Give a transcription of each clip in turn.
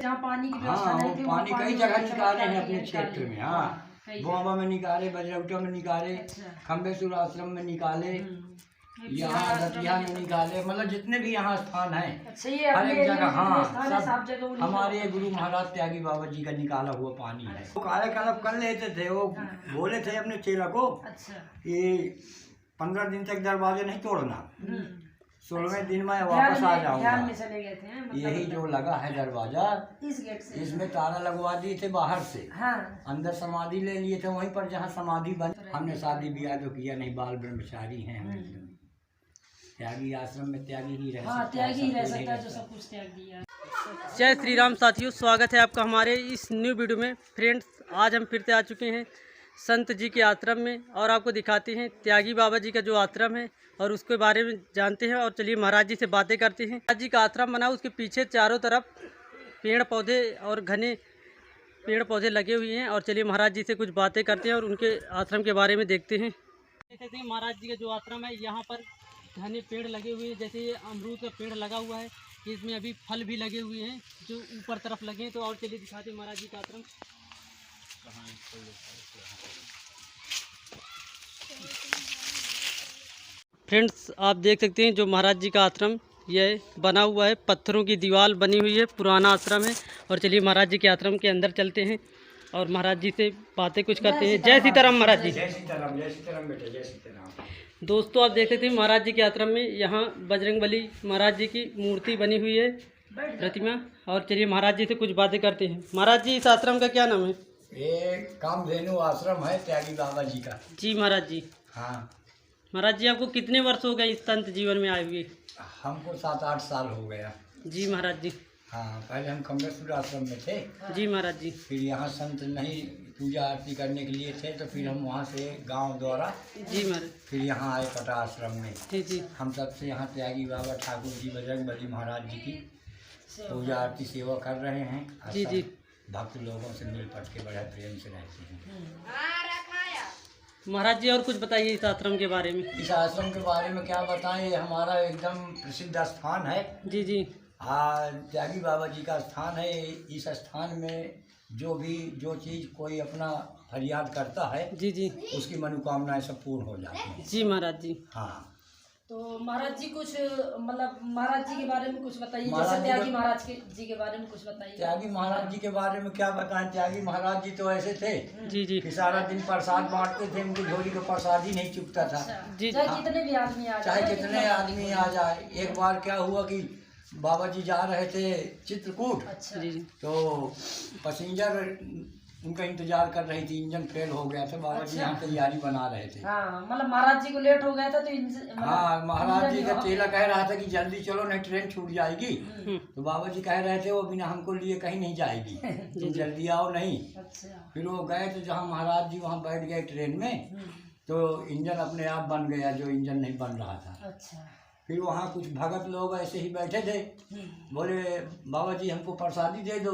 जहाँ पानी की व्यवस्था नहीं थी, पानी कई जगह निकाले हैं अपने क्षेत्र में। हाँ, बोआबा में निकाले, बजरौटा में निकाले, खम्बेसुर आश्रम में निकाले, यहाँ दतिया में निकाले, मतलब जितने भी यहाँ स्थान हैं हर एक जगह। हाँ, सब हमारे गुरु महाराज त्यागी बाबा जी का निकाला हुआ पानी है। वो कायाकल्प कर लेते थे, वो बोले थे अपने चेला को कि 15 दिन तक दरवाजे नहीं तोड़ना, 16वें दिन में वापस आ जाऊंगा। यही जो लगा है दरवाजा, इस गेट से इसमें ताला लगवा दिए थे बाहर से। अंदर समाधि ले लिए थे वहीं पर जहाँ समाधि बन। हमने शादी ब्याह तो किया नहीं, बाल ब्रह्मचारी हैं हम। त्यागी आश्रम में त्यागी ही रह सकता है, जो सब कुछ त्याग दिया। जय श्री राम साथियों, स्वागत है आपका हमारे इस न्यू वीडियो में। फ्रेंड्स, आज हम फिर से आ चुके हैं संत जी के आश्रम में और आपको दिखाते हैं त्यागी बाबा जी का जो आश्रम है और उसके बारे में जानते हैं। और चलिए महाराज जी से बातें करते हैं। महाराज जी का आश्रम बना, उसके पीछे चारों तरफ पेड़ पौधे और घने पेड़ पौधे लगे हुए हैं। और चलिए महाराज जी से कुछ बातें करते हैं और उनके आश्रम के बारे में देखते हैं। देखते हैं महाराज जी का जो आश्रम है, यहाँ पर घने पेड़ लगे हुए हैं। जैसे ये अमरूद का पेड़ लगा हुआ है, इसमें अभी फल भी लगे हुए हैं जो ऊपर तरफ लगे हैं। तो और चलिए दिखाते हैं महाराज जी का आश्रम। फ्रेंड्स, आप देख सकते हैं जो महाराज जी का आश्रम यह बना हुआ है, पत्थरों की दीवार बनी हुई है, पुराना आश्रम है। और चलिए महाराज जी के आश्रम के अंदर चलते हैं और महाराज जी से बातें कुछ करते हैं। जय सीताराम महाराज जी। जय सीताराम, जय सीताराम बेटे, जय सीताराम। दोस्तों, आप देख सकते हैं महाराज जी के आश्रम में यहाँ बजरंगबली महाराज जी की मूर्ति बनी हुई है, प्रतिमा। और चलिए महाराज जी से कुछ बातें करते हैं। महाराज जी, इस आश्रम का क्या नाम है? ये कामधेनु आश्रम है त्यागी बाबा जी का। जी महाराज जी। हाँ महाराज जी, आपको कितने वर्ष हो गए इस संत जीवन में आए हुए? हमको 7-8 साल हो गया। जी महाराज जी। हाँ, पहले हम खम्बेसुर आश्रम में थे। जी महाराज जी। फिर यहाँ संत नहीं पूजा आरती करने के लिए थे, तो फिर हम वहाँ से गांव द्वारा जी महाराज फिर यहाँ आए पटा आश्रम में। जी जी। हम सबसे यहाँ त्यागी बाबा ठाकुर जी बजरंगबली महाराज जी की पूजा आरती सेवा कर रहे हैं। जी जी। भक्त लोगों से मिल पट के बड़े प्रेम से रहते हैं। महाराज जी, और कुछ बताइए इस आश्रम के बारे में। इस आश्रम के बारे में क्या बताएं, ये हमारा एकदम प्रसिद्ध स्थान है। जी जी। त्यागी बाबा जी का स्थान है। इस स्थान में जो चीज़ कोई अपना फरियाद करता है, जी जी, उसकी मनोकामनाएं सब पूर्ण हो जाती हैं। जी महाराज जी। हाँ, तो महाराज जी कुछ मतलब महाराज जी के बारे में कुछ बताइए। जैसे त्यागी महाराज जी के बारे में कुछ बताइए। त्यागी महाराज जी के बारे में क्या बताएं। त्यागी महाराज जी तो ऐसे थे जी जी कि सारा दिन प्रसाद बांटते थे, उनकी झोली का प्रसाद ही नहीं चुकता था। जी, चाहे कितने भी आदमी आ जाए, चाहे कितने आदमी आ जाए। एक बार क्या हुआ कि बाबा जी जा रहे थे चित्रकूट। अच्छा। तो पैसेंजर उनका इंतजार कर रही थी, इंजन फेल हो गया था। बाबा जी यहाँ तैयारी बना रहे थे। हाँ, मतलब महाराज जी को लेट हो गया था तो हाँ, महाराज जी का चेला कह रहा था कि जल्दी चलो नहीं ट्रेन छूट जाएगी। तो बाबा जी कह रहे थे वो बिना हमको लिए कहीं नहीं जाएगी, तुम जल्दी आओ नहीं। फिर वो गए तो जहाँ महाराज जी वहाँ बैठ गए ट्रेन में, तो इंजन अपने आप बन गया जो इंजन नहीं बन रहा था। फिर वहाँ कुछ भगत लोग ऐसे ही बैठे थे, बोले बाबा जी हमको प्रसादी दे दो।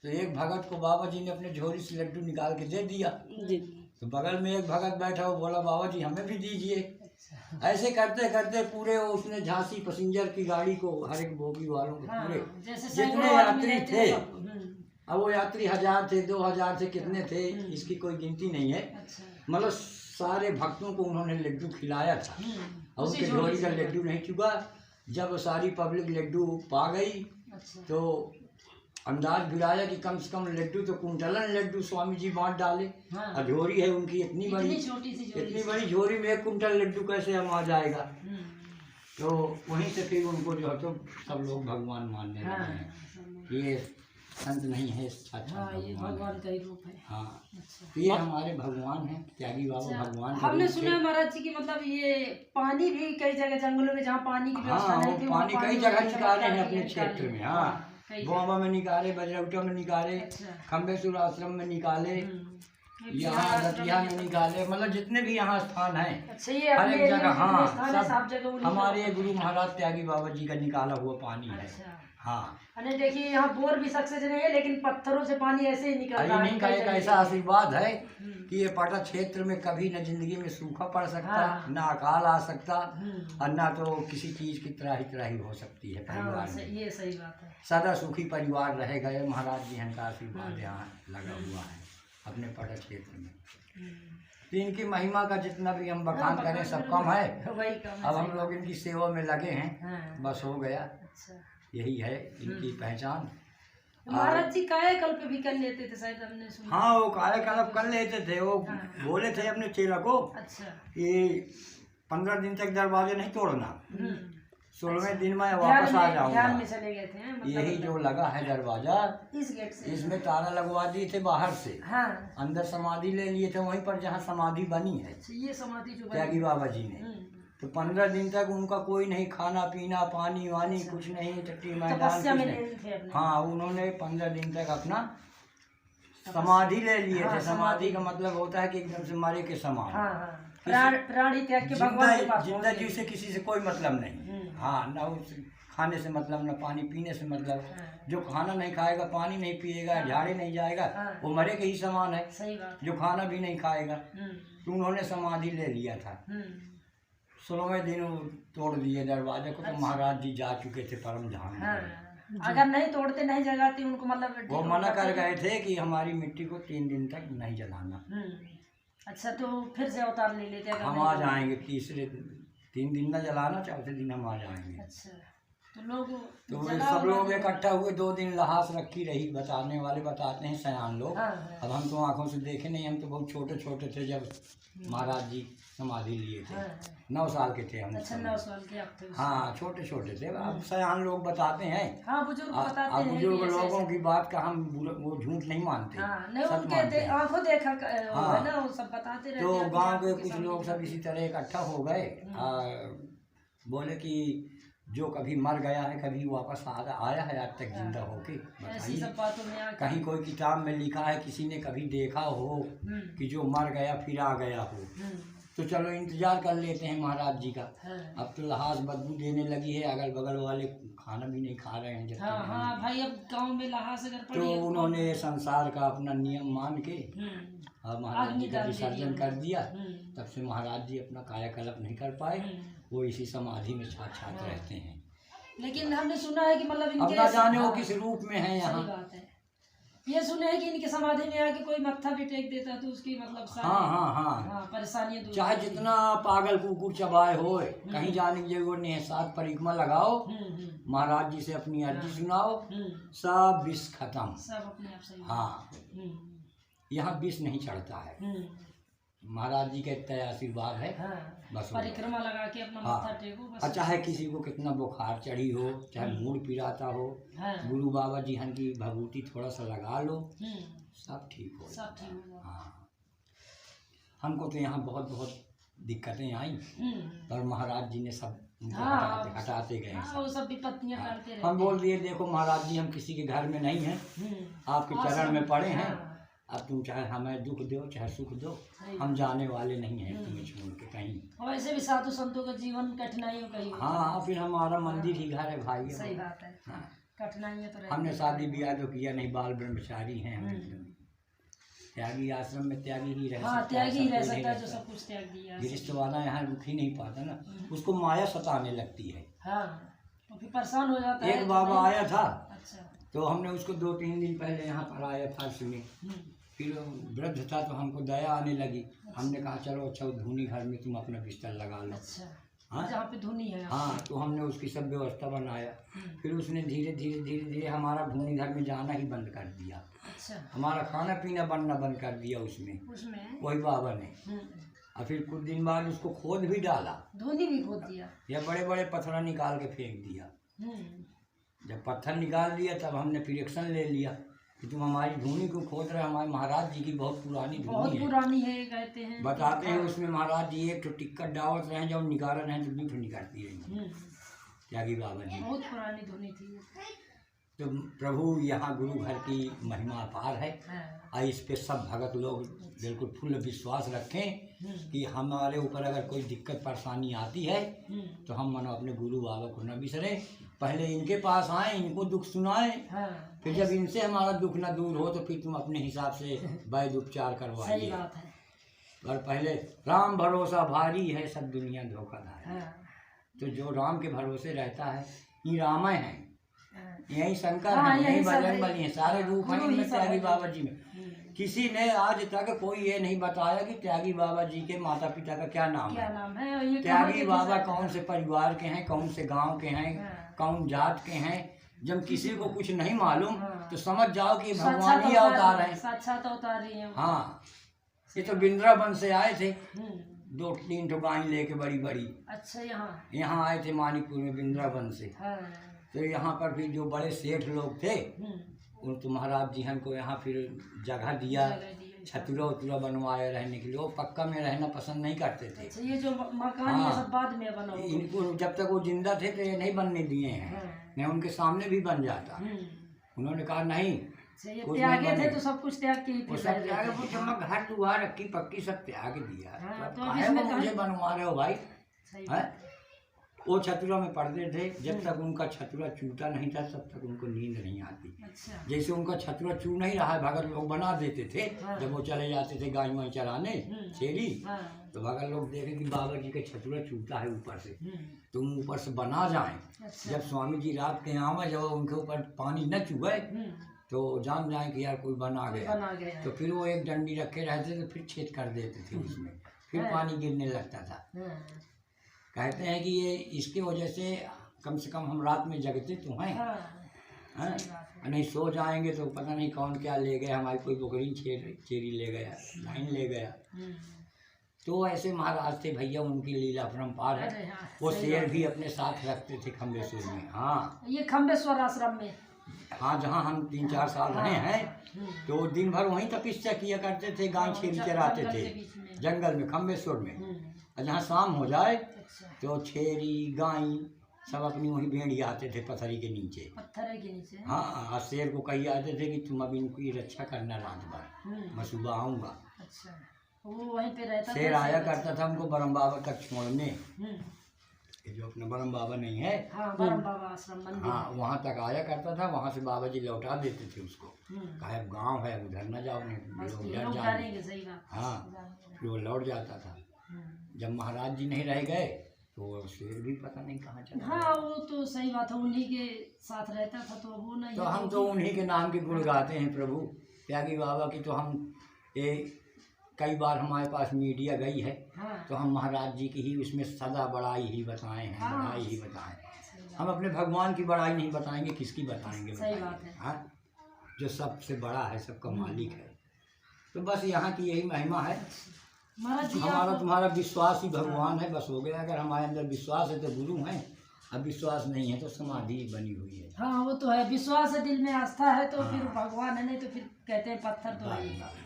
तो एक भगत को बाबा जी ने अपने झोली से लड्डू निकाल के दे दिया। तो बगल में एक भगत बैठा, वो बोला बाबा जी हमें भी दीजिए। ऐसे करते करते पूरे उसने झांसी पैसेंजर की गाड़ी को, हर एक बोगी वालों को, पूरे जितने यात्री थे, अब वो यात्री 1000 थे, 2000 थे, कितने थे इसकी कोई गिनती नहीं है। मतलब सारे भक्तों को उन्होंने लड्डू खिलाया था और उनके झोली का लड्डू नहीं चुका। जब सारी पब्लिक लड्डू पा गई तो अंदाज गिराया कि कम से कम लड्डू तो कुंटलन लड्डू स्वामी जी बांट डाले। और झोरी है उनकी इतनी बड़ी झोरी में 1 कुंटल लड्डू कैसे हम आ जाएगा। तो वहीं से फिर उनको जो है तो सब लोग भगवान मानने लगे हैं। ये संत नहीं है, ये भगवान का ही रूप है। हाँ, ये हमारे भगवान हैं, त्यागी बाबा भगवान। हमने सुना महाराज जी की मतलब ये पानी भी कई जगह जंगलों में जहाँ पानी की व्यवस्था नहीं थी, पानी कई जगह निकाले हैं अपने क्षेत्र में। हाँ, बोआबा में निकाले, बजरौटा में निकाले, खम्बेसुर आश्रम में निकाले, यहाँ दतिया में निकाले, मतलब जितने भी यहाँ स्थान हैं हर एक जगह। हाँ, सब हमारे गुरु महाराज त्यागी बाबा जी का निकाला हुआ पानी है। हाँ अरे देखिए यहाँ बोर भी सक्सेस नहीं है, लेकिन पत्थरों से पानी ऐसे ही निकल रहा है। नहीं का एक ऐसा आशीर्वाद है कि ये पाटा क्षेत्र में कभी न जिंदगी में सूखा पड़ सकता, न अकाल आ सकता, और न तो किसी चीज की त्राही हो सकती है परिवार में। ये सही बात है। सदा सुखी परिवार रहेगा। ये महाराज जी का आशीर्वाद यहाँ लगा हुआ है अपने पाटा क्षेत्र में। तो इनकी महिमा का जितना भी हम बखान करें सब कम है। अब हम लोग इनकी सेवा में लगे हैं, बस हो गया। यही है इनकी पहचान। महाराज जी कायाकल्प भी कर लेते थे शायद, हमने सुना। हाँ, वो कायाकल्प कर लेते थे। वो बोले थे अपने चेला को कि 15 दिन तक दरवाजे नहीं तोड़ना, 16वें दिन में वापस आ जाऊंगा। चले गए थे मतलब। यही जो लगा है दरवाजा, इस गेट से इसमें ताला लगवा दिए थे बाहर से। हाँ। अंदर समाधि ले लिए थे वहीं पर जहाँ समाधि बनी है ये समाधि जो त्यागी बाबा जी ने। तो 15 दिन तक उनका कोई नहीं, खाना पीना पानी वानी कुछ नहीं, टट्टी मैदान कुछ नहीं। हाँ, उन्होंने 15 दिन तक अपना समाधि ले लिए थे। समाधि का मतलब होता है कि एकदम से मरे के समान। प्राणी त्याग के भगवान के पास। जिंदा जीव से किसी से कोई मतलब नहीं। हाँ, ना उस खाने से मतलब, ना पानी पीने से मतलब। जो खाना नहीं खाएगा, पानी नहीं पिएगा, झाड़े नहीं जाएगा, वो मरे के ही समान है। सही बात। जो खाना भी नहीं खाएगा। तो उन्होंने समाधि ले लिया था। 16वें दिन तोड़ दिए दरवाजे को। तो महाराज जी जा चुके थे परम धाम में। अगर नहीं तोड़ते, नहीं जलाते उनको, मतलब वो मना कर गए थे कि हमारी मिट्टी को 3 दिन तक नहीं जलाना। अच्छा, तो फिर से अवतार ले लेते? हम आ जाएंगे तीसरे 3 दिन न जलाना, चौथे दिन हम आ जाएंगे। अच्छा, तो लोग तो सब लोग इकट्ठा हुए। 2 दिन लहास रखी रही। बताने वाले बताते हैं सयान लोग। अब हम तो आंखों से देखे नहीं, हम तो बहुत छोटे छोटे थे जब महाराज जी समाधि लिए थे। 9 साल के थे हम। अच्छा, 9 साल के आप थे? हाँ, छोटे छोटे थे। अब सयान लोग बताते हैं। हाँ, बुजुर्ग बताते हैं। बुजुर्ग लोगों की बात का हम वो झूठ नहीं मानते। नहीं, उनके आंखों देखा है ना, वो सब बताते रहते हैं। तो गांव के कुछ लोग सब इसी तरह इकट्ठा हो गए। बोले कि जो कभी मर गया है, कभी वापस आया है आज तक जिंदा होके, ऐसी सब बातों में कहीं कोई किताब में लिखा है, किसी ने कभी देखा हो कि जो मर गया फिर आ गया हो। तो चलो इंतजार कर लेते हैं महाराज जी का। अब तो लहास बदबू देने लगी है, अगल बगल वाले खाना भी नहीं खा रहे हैं जब तक। हाँ भाई, अब गांव में लहास अगर पड़ी तो उन्होंने संसार का अपना नियम मान के और महाराज जी का विसर्जन कर दिया। तब से महाराज जी अपना कायाकल्प नहीं कर पाए। वो इसी समाधि में छात रहते हैं। लेकिन हमने सुना है कि मतलब इनके अब जाने वो किस रूप में है यहाँ। बात है, ये सुने हैं कि इनके समाधि में आके कोई मत्था भी टेक देता तो उसकी मतलब हाँ परेशानियां दूर। चाहे जितना पागल कुकुर चबाए हो, कहीं जाने की जरूरत नहीं है। 7 परिक्रमा लगाओ, महाराज जी से अपनी अर्जी सुनाओ, सब विष खत्म। सब अपने आप सही। हाँ, यहाँ विष नहीं चढ़ता है। महाराज जी के तय आशीर्वाद है। बस परिक्रमा लगा के अपना मत्था टेको बस। चाहे किसी को कितना बुखार चढ़ी हो, चाहे मूड पिराता हो, गुरु बाबा जी हन की भभूति थोड़ा सा लगा लो, सब ठीक हो। सब ठीक हो। हाँ, हमको तो यहाँ बहुत बहुत दिक्कतें आई, पर महाराज जी ने सब हटाते गए। वो सब विपत्तियां करते रहे। हम बोल दिए, देखो महाराज जी, हम किसी के घर में नहीं हैं, आपके चरण में पड़े हैं। अब तुम चाहे हमें दुख दो चाहे सुख दो, हम जाने वाले नहीं हैं तुम्हें छोड़ के कहीं। वैसे भी साधु संतों का जीवन कठिनाइयों का ही होता है। हाँ, फिर हमारा मंदिर ही घर है भाई। सही बात है। कठिनाइयाँ तो हमने शादी ब्याह तो किया नहीं, बाल ब्रह्मचारी हैं हम। त्यागी आश्रम में त्यागी ही रह सकता है। त्यागी ही रह सकता है जो सब कुछ त्याग दिया। गृहस्थ वाला यहाँ रुक ही नहीं पाता ना, उसको माया सताने लगती है। हाँ, तो फिर परेशान हो जाता है। एक बाबा आया था। अच्छा। तो हमने उसको 2-3 दिन पहले यहाँ पर आया फर्श में। फिर वृद्ध था तो हमको दया आने लगी। हमने कहा चलो अच्छा धूनी घर में तुम अपना बिस्तर लगा लो। अच्छा, जहाँ पे धूनी है। हाँ, तो हमने उसकी सब व्यवस्था बनाया। फिर उसने धीरे धीरे हमारा धूनी घर में जाना ही बंद कर दिया। अच्छा। हमारा खाना पीना बनना बंद कर दिया उसमें वही बाबा ने। और फिर कुछ दिन बाद उसको खोद भी डाला, धूनी भी खोद दिया, या बड़े बड़े पत्थर निकाल के फेंक दिया। जब पत्थर निकाल दिया तब हमने फिर एक्शन ले लिया कि तुम हमारी धूनी को खोद रहे। हमारे महाराज जी की बहुत पुरानी धूनी है, बहुत पुरानी है कहते हैं। बताते हैं उसमें महाराज जी एक तो टिक्कर डावत रहे, जब निकाल रहे हैं तो दूध निकालती रही त्यागी बाबा जी। बहुत पुरानी धूनी थी। तो प्रभु यहाँ गुरु घर की महिमा अपार है। और इस पे सब भगत लोग बिल्कुल फुल विश्वास रखें कि हमारे ऊपर अगर कोई दिक्कत परेशानी आती है तो हम मानो अपने गुरु बाबा को न बिसरें पहले इनके पास आए, इनको दुख सुनाए, हाँ, फिर जब इनसे हमारा दुख न दूर हो तो फिर तुम अपने हिसाब से वैद्य उपचार सही करवाइए। बात है। और पहले राम भरोसा भारी है, सब दुनिया धोखाधारी। हाँ, तो जो राम के भरोसे रहता है, ये रामायण है, हाँ, यही शंकर हाँ, है, यही यही सब भजन है। बली है, सारे रूप हैं गुरु ही इनमें सब त्यागी है। बाबा जी में। किसी ने आज तक कोई ये नहीं बताया कि त्यागी बाबा जी के माता पिता का क्या नाम क्या है, नाम है और ये कहाँ त्यागी के बाबा किसान- कौन से परिवार के हैं, कौन से गांव के हैं, हाँ। कौन जात के हैं। जब किसी को कुछ नहीं मालूम हाँ। तो समझ जाओ कि भगवान साक्षात ही अवतार हैं। साक्षात अवतार ही हैं। हाँ, ये तो बिंद्रावन से आए थे, हम्म, 2-3 ठो गाय लेके बड़ी बड़ी अच्छा यहाँ यहाँ आए थे मानिकपुर में बिंद्रावन से। हाँ, तो यहाँ पर फिर जो बड़े सेठ लोग थे, हम्म, उन तो महाराज जी हमको यहाँ फिर जगह दिया, जगह दी। छतुरा उतुरा बनवाए रहने के लिए। वो पक्का में रहना पसंद नहीं करते थे। अच्छा ये जो मकान ये हाँ। सब बाद में बना होगा। इनको जब तक वो जिंदा थे तो ये नहीं बनने दिए हैं, हाँ, नहीं उनके सामने भी बन जाता। हम्म, उन्होंने कहा नहीं, अच्छा ये कुछ त्यागे नहीं थे बने। तो सब कुछ त्याग के ही वो फिर सब रह त्याग, गए वो थे। जब घर दुआर रखी पक्की सब त्याग दिया। हाँ, तो तो अब काहे इसमें को मुझे कहाँ- बनवा रहे हो भाई, सही है? बात है। वो छतुरा में पढ़ते थे, जब तक उनका छतुरा चूटा नहीं था तब तक उनको नींद नहीं आती। अच्छा जैसे उनका छतुरा चू नहीं रहा है, भगत लोग बना देते थे। हाँ। जब वो चले जाते थे गाय वाय चराने छेरी, हाँ, तो भगत लोग देखे कि बाबा जी का छतुरा चूटा है ऊपर से, हम्म, तुम ऊपर से बना जाए। अच्छा जब स्वामी जी रात के आवे, जब उनके ऊपर पानी न चुभे हम्म, तो जान जाए कि यार कोई बना गया। बना गया है। तो फिर वो एक डंडी रखे रहते तो फिर छेद कर देते थे उसमें, फिर हाँ। पानी गिरने लगता था। हाँ, कहते हैं कि ये इसके वजह से कम हम रात में जगते तो हैं, हाँ, हैं? सही बात है। नहीं सो जाएंगे तो पता नहीं कौन क्या ले गया, हमारी कोई बकरी चेरी ले गया, लाइन ले गया। हम्म, तो ऐसे महाराज थे भैया, उनकी लीला परम्पार अरे है। हाँ, वो सही शेर बात भी अपने साथ रखते थे खम्बेश्वर में। हाँ ये खम्बेश्वर आश्रम में। हाँ, जहाँ हम 3-4 साल रहे हैं, हम्म, तो दिन भर वहीं तपस्या किया करते थे, गाय छेरी चराते जंगल थे के बीच में। जंगल में खम्बेश्वर में। हम्म, और जहाँ शाम हो जाए अच्छा तो छेरी गाय सब अपनी वहीं भेड़िया आते थे पथरी के नीचे। पत्थर के नीचे। हाँ, और शेर को कही आते थे कि तुम अब इनकी रक्षा करना रात भर, हम्म, मैं सुबह आऊँगा। अच्छा वो वहीं पे रहता शेर था, आया करता था उनको ब्रह्म बाबा तक छोड़ने। हम्म, ये जो अपना ब्रह्म बाबा नहीं है, हाँ ब्रह्म बाबा आश्रम मंदिर। हाँ, वहाँ तक आया करता था। वहाँ से बाबा जी लौटा देते थे उसको। हम्म, कहा अब गाँव है, उधर न जाओ, नहीं बस लोग ये डर लोग जाएंगे। डरेंगे, सही बात। हाँ, फिर वो लौट जाता था। जब महाराज जी नहीं रह गए तो वो शेर भी पता नहीं कहाँ चला गया। हाँ वो तो सही बात है, उन्हीं के साथ रहता था तो वो नहीं तो है हम तो उन्हीं के नाम के गुण गाते हैं प्रभु त्यागी बाबा की। तो हम ये कई बार हमारे पास मीडिया गई है, हाँ, तो हम महाराज जी की ही उसमें सदा बड़ाई ही बताए हैं, हाँ। बड़ाई ही बताएं। सही बात। हम अपने भगवान की बड़ाई नहीं बताएंगे, किसकी बताएंगे? सही बताइए। बात है। हाँ, जो सबसे बड़ा है, सबका मालिक है। तो बस यहाँ की यही महिमा है। महाराज जी हमारा आप तुम्हारा विश्वास ही भगवान है, बस हो गया। अगर हमारे अंदर विश्वास है तो गुरु हैं, अब विश्वास नहीं है तो समाधि बनी हुई है। हाँ वो तो है, विश्वास है, दिल में आस्था है तो हाँ। फिर भगवान है, नहीं तो फिर कहते हैं पत्थर तो है ही। बस।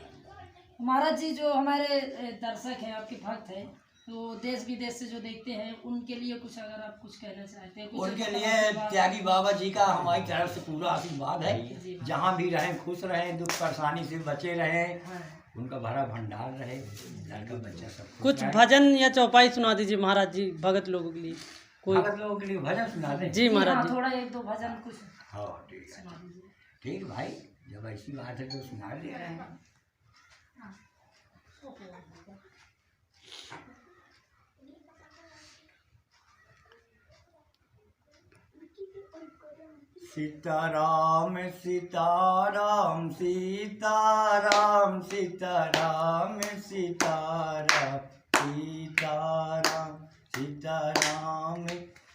महाराज जी जो हमारे दर्शक हैं, आपके भक्त हैं, तो देश विदेश से जो देखते हैं उनके लिए कुछ अगर आप कुछ कहना चाहते हैं, कुछ उनके लिए त्यागी बाबा जी का हमारी तरफ से पूरा आशीर्वाद है। जी। जहाँ भी रहें खुश रहें, दुख परेशानी से बचे रहें, हाँ, उनका भरा भंडार रहे, लड़का बच्चा सब खुश कुछ रहे। भजन या चौपाई सुना दीजिए महाराज जी भगत लोगों के लिए कोई। भगत लोगों के लिए भजन सुना दें। जी महाराज हाँ, जी। थोड़ा एक दो भजन कुछ हाँ ठीक है, सुना दीजिए। ठीक भाई, जब ऐसी बात है तो सुना दे रहे हैं। सीताराम सीताराम सीताराम सीताराम सीताराम सीताराम सीताराम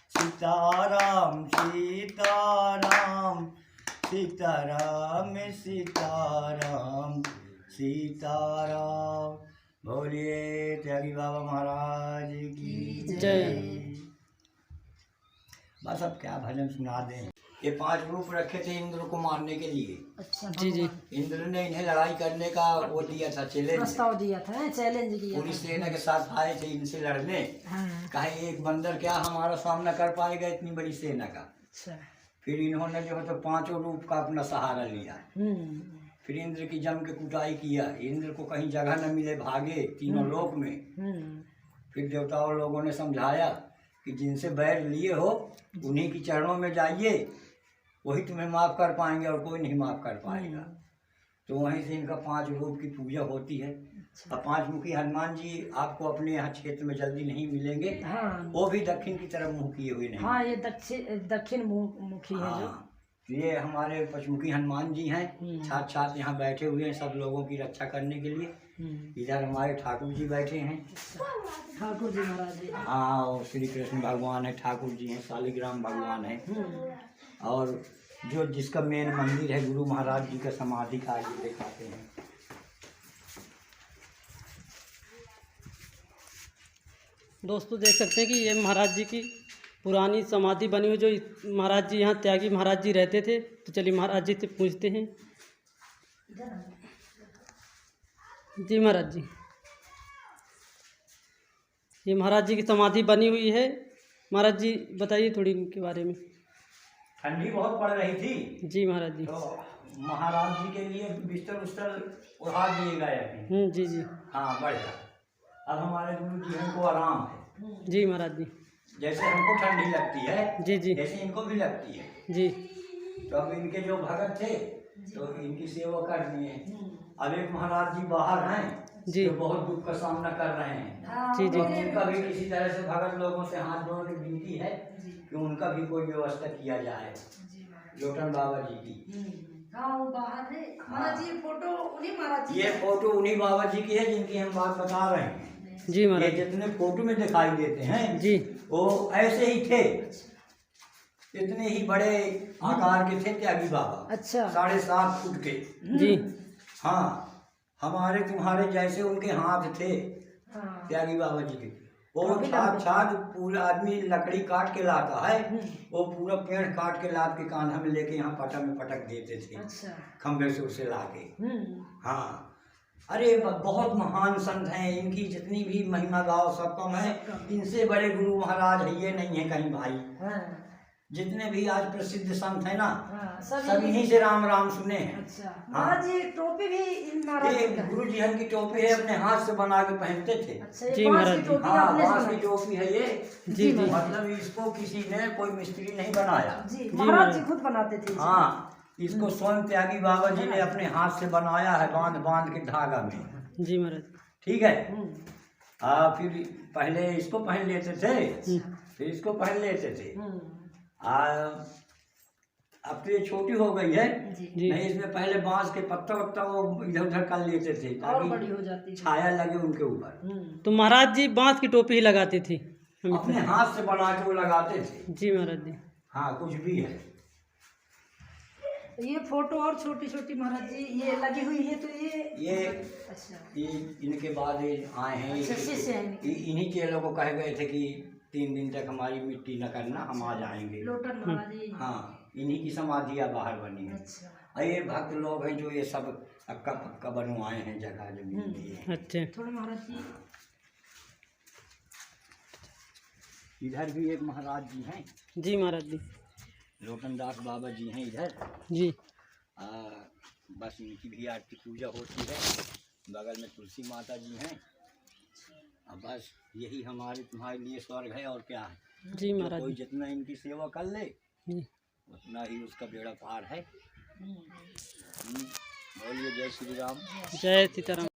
सीताराम सीताराम सीताराम सीताराम सीताराम। बोलिए त्यागी बाबा महाराज की जय। बस अब क्या भजन सुना दें। ये 5 रूप रखे थे इंद्र को मारने के लिए। अच्छा जी जी। इंद्र ने इन्हें लड़ाई करने का वो दिया था, चैलेंज, प्रस्ताव दिया था, चैलेंज दिया पूरी था। सेना के साथ आए थे इनसे लड़ने। हाँ, कहे एक बंदर क्या हमारा सामना कर पाएगा इतनी बड़ी सेना का। अच्छा। फिर इन्होंने जो है तो 5 रूप का अपना सहारा लिया। फिर इंद्र की जम के कुटाई किया। इंद्र को कहीं जगह न मिले, भागे तीनों लोक में। फिर देवताओं लोगों ने समझाया कि जिनसे बैर लिए हो उन्हीं के चरणों में जाइए, वही तुम्हें माफ़ कर पाएंगे और कोई नहीं माफ़ कर पाएगा। तो वहीं से इनका 5 रूप की पूजा होती है। अब 5 मुखी हनुमान जी आपको अपने यहाँ क्षेत्र में जल्दी नहीं मिलेंगे। हाँ, वो भी दक्षिण की तरफ मुँह किए हुए नहीं। हाँ, ये दक्षिण मुखी है जो। ये हमारे पचमुखी हनुमान जी हैं, साथ यहाँ बैठे हुए हैं सब लोगों की रक्षा करने के लिए। इधर हमारे ठाकुर जी बैठे हैं, ठाकुर जी महाराज जी। हाँ, और श्री कृष्ण भगवान है, ठाकुर जी हैं, शालिग्राम भगवान है। और जो जिसका मेन मंदिर है गुरु महाराज जी का समाधि का आगे दिखाते हैं। दोस्तों देख सकते हैं कि ये महाराज जी की पुरानी समाधि बनी हुई, जो महाराज जी यहाँ त्यागी महाराज जी रहते थे। तो चलिए महाराज जी से पूछते हैं। जी महाराज जी, ये महाराज जी की समाधि बनी हुई है, महाराज जी बताइए थोड़ी इनके बारे में। ठंडी बहुत पड़ रही थी जी महाराज जी, तो महाराज जी के लिए बिस्तर उस्तर उड़ा दिए गए। जी जी, हाँ, बढ़िया। अब हमारे गुरु जी को आराम है। जी महाराज जी, जैसे हमको ठंडी लगती है जी जी, जैसे इनको भी लगती है। जी। तो अब इनके जो भगत थे तो इनकी सेवा कर दिए। अब एक महाराज जी बाहर हैं जी, जो बहुत दुख का सामना कर रहे हैं। जी जी, तो उनका भी किसी तरह से भगत लोगों से हाथ जोड़ के विनती है कि उनका भी कोई व्यवस्था किया जाए। लोटन बाबा जी की, हाँ, वो बाहर है महाराज जी। फोटो उन्हीं महाराज जी, ये फोटो उन्हीं बाबा जी की है जिनकी हम बात बता रहे हैं। जी ये महाराज जितने फोटो में दिखाई देते हैं जी, वो ऐसे ही थे, इतने ही बड़े आकार के थे त्यागी बाबा। अच्छा, 7.5 फुट के। जी, हाँ, हमारे तुम्हारे जैसे उनके हाथ थे हाँ, त्यागी बाबा जी के। वो छाछ पूरा आदमी लकड़ी काट के लाता है, वो पूरा पेड़ काट के लाद के कान्हा में लेके यहाँ पटा में पटक देते थे। अच्छा, खम्भे से उसे लाके। हाँ, अरे बहुत महान संत हैं, इनकी जितनी भी महिमा गाओ सब कम है। इनसे बड़े गुरु महाराज है ये नहीं है कहीं भाई। हाँ, जितने भी आज प्रसिद्ध संत है ना, हाँ, सब इन्हीं से राम राम सुने हैं। अच्छा, महाराज जी टोपी भी इन महाराज जी का है। गुरु जी की टोपी है, अपने हाथ से बना के पहनते थे। अच्छा, ये जी बांस महाराज की जी। टोपी हाँ, आपने बांस की बनाई। टोपी है ये। जी जी, मतलब इसको किसी ने कोई मिस्त्री नहीं बनाया। जी, महाराज जी खुद बनाते थे। हाँ, इसको स्वयं त्यागी बाबा जी ने अपने हाथ से बनाया है, बांध बांध के धागा में। जी महाराज, ठीक है। फिर पहले इसको पहन लेते थे, फिर इसको पहन लेते थे। अब तो ये छोटी हो गई है, जी, नहीं इसमें पहले बांस के पत्ता वत्ता वो इधर उधर कर लेते थे और बड़ी ताकि हो जाती है। छाया लगे उनके ऊपर। तो महाराज जी बांस की टोपी ही लगाती थी। अपने हाथ से बना के वो लगाते थे। जी महाराज जी, हाँ, कुछ भी है। ये फोटो और छोटी छोटी महाराज जी ये लगी हुई है। तो ये अच्छा, ये इनके बाद ये आए हैं। अच्छा, शिष्य हैं इनके। इन्हीं चेलों को कहे गए थे कि 3 दिन तक हमारी मिट्टी न करना, हम आ जाएंगे। लोटन महाराज जी। हाँ, इन्हीं की समाधियाँ बाहर बनी है। अच्छा, और ये भक्त लोग हैं जो ये सब अक्का पक्का बनवाए हैं जगह जमीन लिए। अच्छा, थोड़े महाराज जी। इधर भी एक महाराज जी हैं, जी महाराज जी, लोटन दास बाबा जी हैं इधर। जी, बस इनकी भी आरती पूजा होती है। बगल में तुलसी माता जी हैं। अब बस यही हमारे तुम्हारे लिए स्वर्ग है और क्या है। जी महाराज कोई जी, जितना इनकी सेवा कर ले जी। उतना ही उसका बेड़ा पार है। बोलिए जय श्री राम। जय सीताराम।